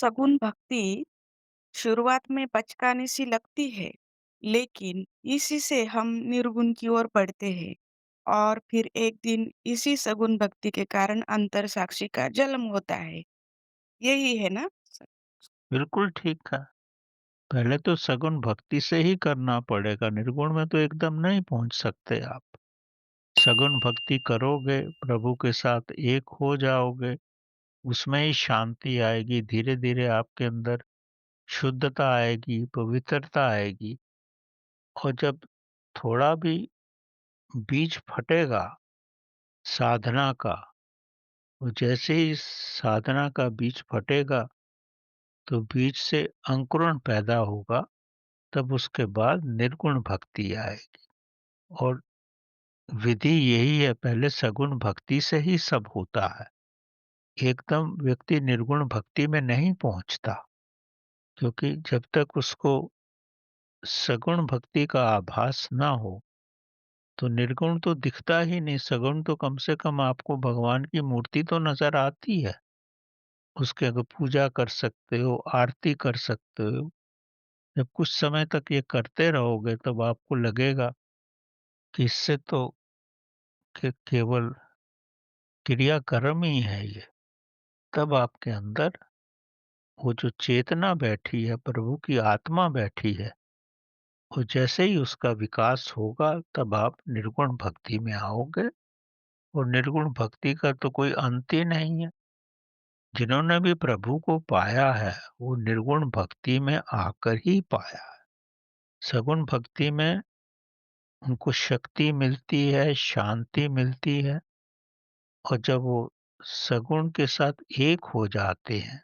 सगुन भक्ति शुरुआत में बचकाने सी लगती है, लेकिन इसी से हम निर्गुण की ओर बढ़ते हैं और फिर एक दिन इसी सगुन भक्ति के कारण अंतर साक्षी का जन्म होता है। यही है ना? बिल्कुल ठीक है। पहले तो सगुण भक्ति से ही करना पड़ेगा, निर्गुण में तो एकदम नहीं पहुँच सकते आप। सगुण भक्ति करोगे, प्रभु के साथ एक हो जाओगे, उसमें ही शांति आएगी, धीरे-धीरे आपके अंदर शुद्धता आएगी, पवित्रता आएगी और जब थोड़ा भी बीज फटेगा साधना का, तो जैसे ही साधना का बीज फटेगा, तो बीज से अंकुरण पैदा होगा, तब उसके बाद निर्गुण भक्ति आएगी और विधि यही है, पहले सगुण भक्ति से ही सब होता है। एकदम व्यक्ति निर्गुण भक्ति में नहीं पहुँचता, क्योंकि जब तक उसको सगुण भक्ति का आभास ना हो, तो निर्गुण तो दिखता ही नहीं, सगुण तो कम से कम आपको भगवान की मूर्ति तो नज़र आती है। उसकी अगर पूजा कर सकते हो, आरती कर सकते हो। जब कुछ समय तक ये करते रहोगे, तब आपको लगेगा कि इससे तो केवल क्रियाकर्म ही है ये। तब आपके अंदर वो जो चेतना बैठी है, प्रभु की आत्मा बैठी है, और जैसे ही उसका विकास होगा, तब आप निर्गुण भक्ति में आओगे और निर्गुण भक्ति का तो कोई अंत ही नहीं है। जिन्होंने भी प्रभु को पाया है, वो निर्गुण भक्ति में आकर ही पाया है। सगुण भक्ति में उनको शक्ति मिलती है, शांति मिलती है और जब वो सगुण के साथ एक हो जाते हैं,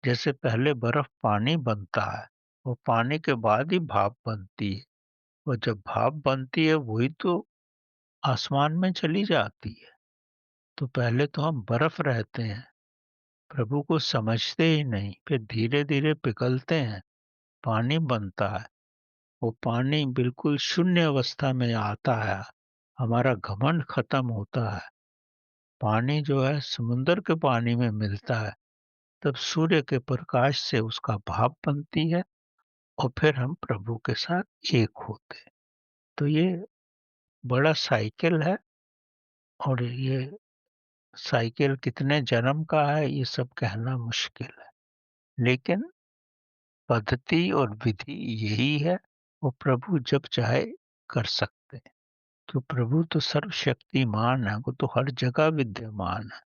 जैसे पहले बर्फ पानी बनता है, वो पानी के बाद ही भाप बनती है और जब भाप बनती है वही तो आसमान में चली जाती है। तो पहले तो हम बर्फ रहते हैं, प्रभु को समझते ही नहीं, फिर धीरे-धीरे पिघलते हैं, पानी बनता है। वो पानी बिल्कुल शून्य अवस्था में आता है, हमारा घमंड खत्म होता है। पानी जो है समुद्र के पानी में मिलता है, तब सूर्य के प्रकाश से उसका भाप बनती है और फिर हम प्रभु के साथ एक होते हैं। तो ये बड़ा साइकिल है और ये साइकिल कितने जन्म का है ये सब कहना मुश्किल है। लेकिन पद्धति और विधि यही है, वो प्रभु जब चाहे कर सकते हैं। तो प्रभु तो सर्वशक्तिमान है, वो तो हर जगह विद्यमान है।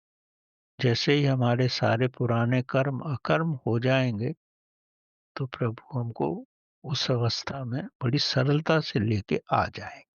जैसे ही हमारे सारे पुराने कर्म अकर्म हो जाएँगे, तो प्रभु हमको उस अवस्था में बड़ी सरलता से लेके आ जाएँगे।